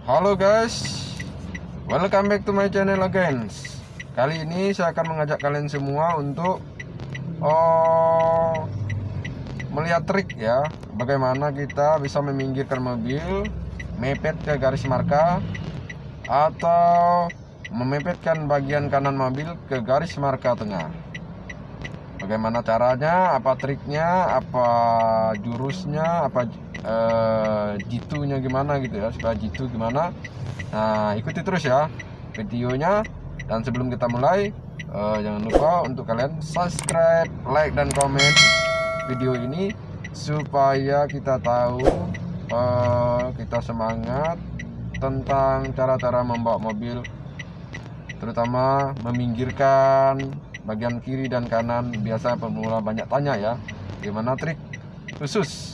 Halo guys, welcome back to my channel again. Kali ini saya akan mengajak kalian semua untuk melihat trik ya, bagaimana kita bisa meminggirkan mobil, mepet ke garis marka, atau memepetkan bagian kanan mobil ke garis marka tengah. Bagaimana caranya, apa triknya, apa jurusnya, apa jitunya gimana gitu ya, supaya jitu gimana. Nah, ikuti terus ya videonya. Dan sebelum kita mulai, jangan lupa untuk kalian subscribe, like, dan komen video ini supaya kita tahu, kita semangat tentang cara-cara membawa mobil, terutama meminggirkan bagian kiri dan kanan. Biasa pemula banyak tanya ya, gimana trik khusus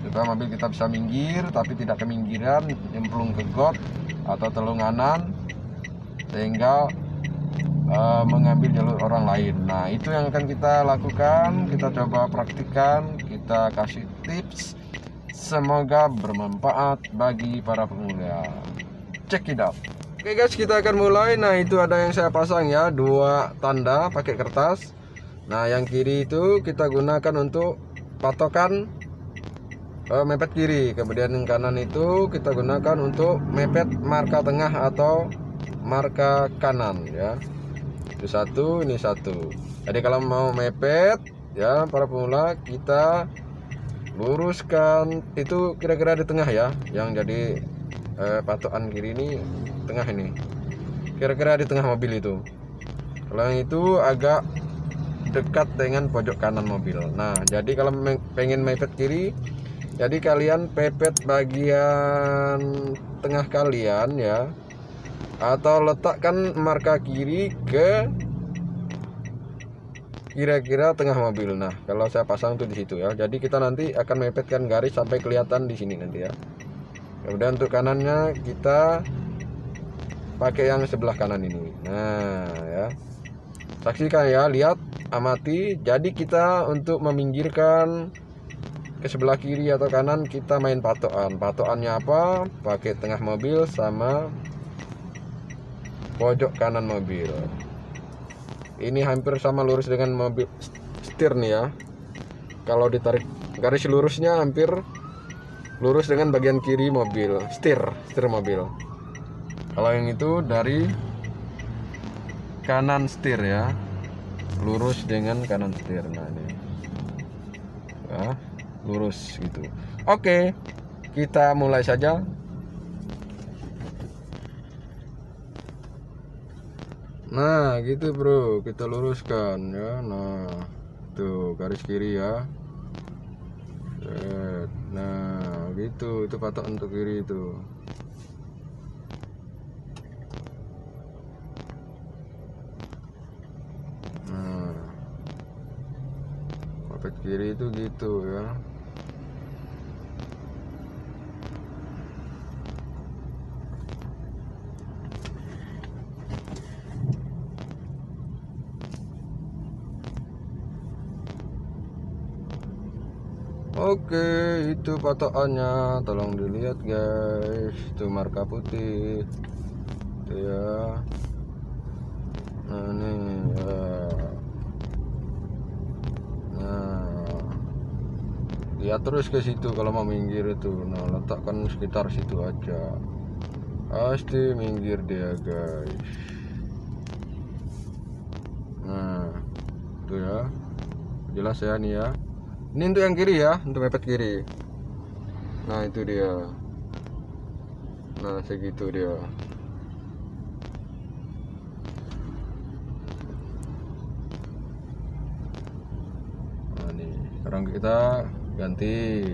supaya mobil kita bisa minggir tapi tidak keminggiran, nyemplung ke got atau telunganan sehingga mengambil jalur orang lain. Nah, itu yang akan kita lakukan, kita coba praktikkan, kita kasih tips, semoga bermanfaat bagi para pemula. Check it out. Oke guys, kita akan mulai. Nah, itu ada yang saya pasang ya, 2 tanda pakai kertas. Nah, yang kiri itu kita gunakan untuk patokan mepet kiri, kemudian yang kanan itu kita gunakan untuk mepet marka tengah atau marka kanan ya. Itu satu, ini satu. Jadi kalau mau mepet ya para pemula, kita luruskan itu kira-kira di tengah ya, yang jadi patokan kiri ini tengah, ini kira-kira di tengah mobil itu. Kalau yang itu agak dekat dengan pojok kanan mobil. Nah, jadi kalau pengen mepet kiri, jadi kalian pepet bagian tengah kalian ya, atau letakkan marka kiri ke kira-kira tengah mobil. Nah, kalau saya pasang tuh di situ ya. Jadi kita nanti akan mepetkan garis sampai kelihatan di sini nanti ya. Kemudian untuk kanannya kita pakai yang sebelah kanan ini. Nah ya, saksikan ya, lihat, amati. Jadi kita untuk meminggirkan ke sebelah kiri atau kanan, kita main patokan. Patokannya apa? Pakai tengah mobil sama pojok kanan mobil. Ini hampir sama lurus dengan mobil setir nih ya. Kalau ditarik garis lurusnya hampir lurus dengan bagian kiri mobil, setir mobil. Kalau yang itu dari kanan setir ya, lurus dengan kanan setir. Nah ini ya, lurus gitu. Oke, kita mulai saja. Nah gitu bro, kita luruskan ya. Nah tuh garis kiri ya. Nah gitu, itu patok untuk kiri itu. Nah patok kiri itu gitu ya. Oke, itu patokannya, tolong dilihat guys, itu marka putih itu ya. Nah ini ya. Nah, lihat terus ke situ kalau mau minggir itu. Nah, letakkan sekitar situ aja, pasti minggir dia guys. Nah itu ya, jelas ya nih ya. Ini untuk yang kiri ya, untuk mepet kiri. Nah itu dia. Nah segitu dia. Nah nih, sekarang kita ganti.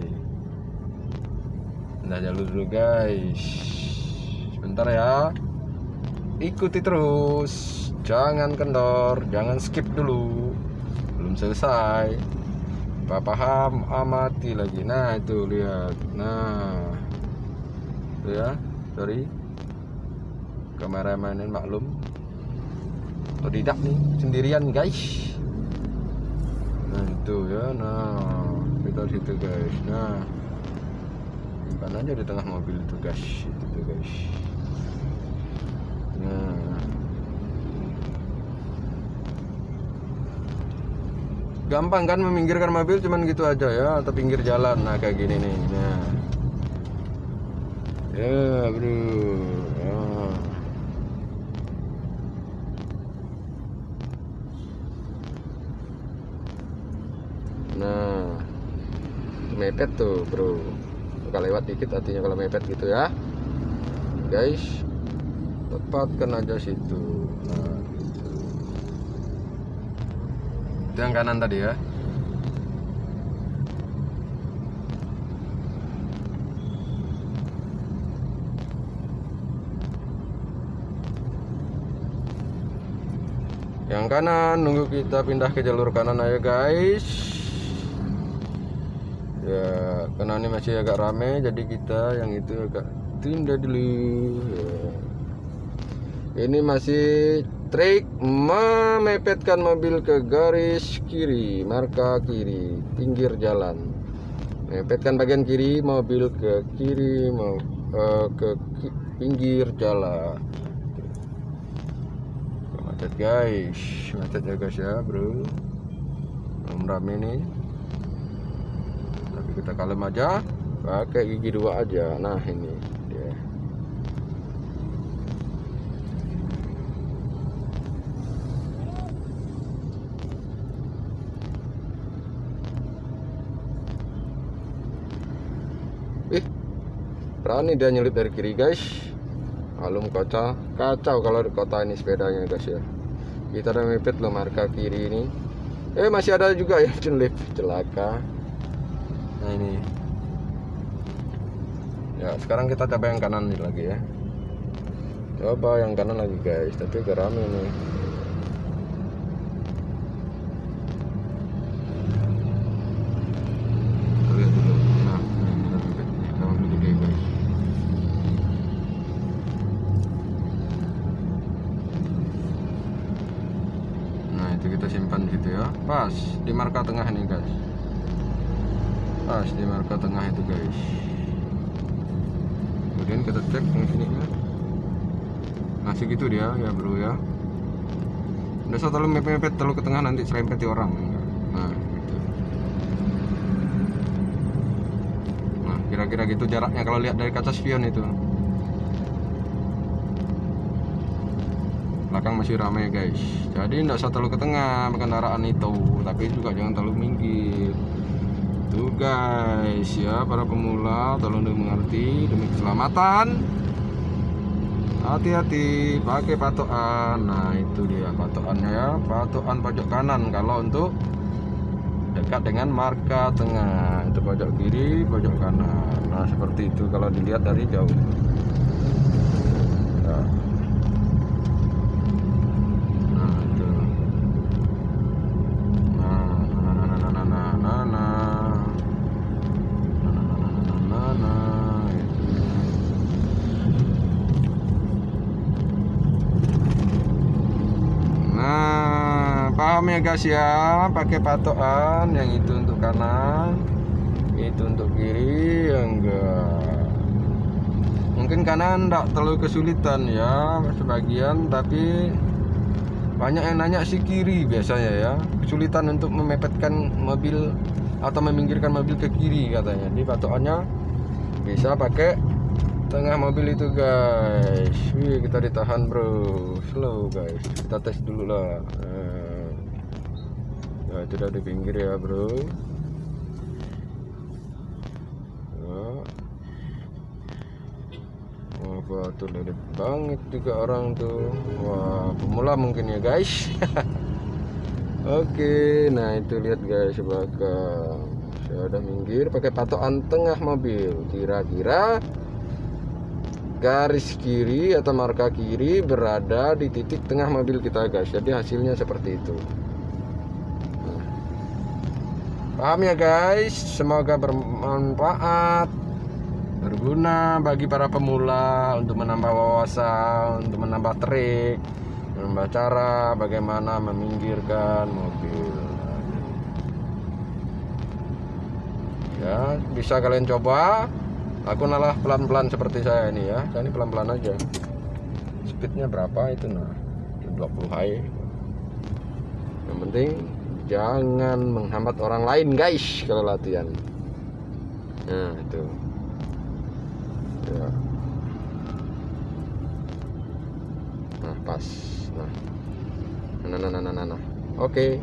Nah jalur dulu guys, sebentar ya. Ikuti terus, jangan kendor, jangan skip dulu, belum selesai. Pak paham, amati lagi. Nah itu lihat. Nah itu ya, sorry kameramanin maklum atau tidak nih, sendirian guys. Nah itu ya. Nah kita situ guys. Nah simpan aja di tengah mobil itu guys, itu guys. Gampang kan meminggirkan mobil, cuman gitu aja ya, atau pinggir jalan. Nah kayak gini nih. Nah ya bro. Nah mepet tuh bro, kalau lewat dikit artinya kalau mepet gitu ya guys, tepatkan aja situ. Nah gitu. Itu yang kanan tadi ya. Yang kanan nunggu kita pindah ke jalur kanan aja guys. Ya karena ini masih agak rame, jadi kita yang itu agak tunda dulu ya. Ini masih trik memepetkan mobil ke garis kiri, marka kiri, pinggir jalan. Mepetkan bagian kiri mobil ke kiri, mau pinggir jalan. Macet guys, macet ya guys ya bro. Belum rame nih, tapi kita kalem aja, pakai gigi 2 aja. Nah ini dia. Berani dia nyelip dari kiri guys. Alum kacau kalau di kota ini sepedanya guys ya. Kita udah mepet loh marka kiri ini. Masih ada juga yang nyelip, celaka. Nah ini ya, sekarang kita coba yang kanan lagi ya. Coba yang kanan lagi guys, tapi agak rame nih. Lihat dulu. Nah, kita mepet nih, kalau gede guys. Nah itu kita simpan gitu ya, pas di marka tengah nih guys, pas di marka tengah itu guys. Kemudian kita cek yang sini ya, masih gitu dia ya bro ya. Udah usah terlalu mepet terlalu ke tengah, nanti serempet di orang. Nah gitu. Nah kira-kira gitu jaraknya kalau lihat dari kaca spion itu. Belakang masih ramai guys, jadi tidak usah terlalu ke tengah kendaraan itu, tapi juga jangan terlalu minggir tuh guys ya. Para pemula tolong dimengerti demi keselamatan, hati-hati pakai patokan. Nah itu dia patokannya ya, patokan pojok kanan kalau untuk dekat dengan marka tengah, itu pojok kiri pojok kanan. Nah seperti itu kalau dilihat dari jauh ya. Paham ya guys ya, pakai patokan yang itu untuk kanan, itu untuk kiri ya enggak. Mungkin kanan enggak terlalu kesulitan ya sebagian, tapi banyak yang nanya si kiri biasanya ya, kesulitan untuk memepetkan mobil atau meminggirkan mobil ke kiri katanya. Di patokannya bisa pakai tengah mobil itu guys. Wih kita ditahan bro, slow guys, kita tes dulu lah. Nah itu udah di pinggir ya bro. Wah tuh lelet banget juga orang tuh. Wah pemula mungkin ya guys. Oke, nah itu lihat guys belakang. Saya udah minggir pakai patokan tengah mobil. Kira-kira garis kiri atau marka kiri berada di titik tengah mobil kita guys. Jadi hasilnya seperti itu. Paham ya guys, semoga bermanfaat, berguna bagi para pemula untuk menambah wawasan, untuk menambah trik, menambah cara bagaimana meminggirkan mobil. Ya, bisa kalian coba. Aku nalah pelan-pelan seperti saya ini ya. Saya ini pelan-pelan aja. Speednya berapa itu nah? 20 high. Yang penting jangan menghambat orang lain guys kalau latihan. Nah itu ya. Nah pas. Nah. Oke,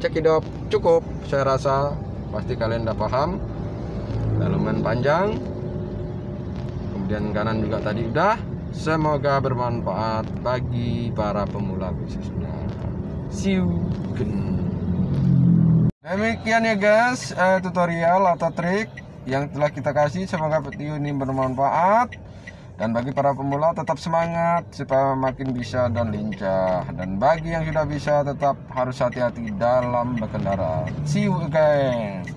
cekidot, cukup. Saya rasa pasti kalian udah paham. Lumayan panjang. Kemudian kanan juga tadi udah. Semoga bermanfaat bagi para pemula khususnya. See you. Demikian ya guys, tutorial atau trik yang telah kita kasih. Semoga video ini bermanfaat. Dan bagi para pemula tetap semangat supaya makin bisa dan lincah. Dan bagi yang sudah bisa tetap harus hati-hati dalam berkendara. See you again.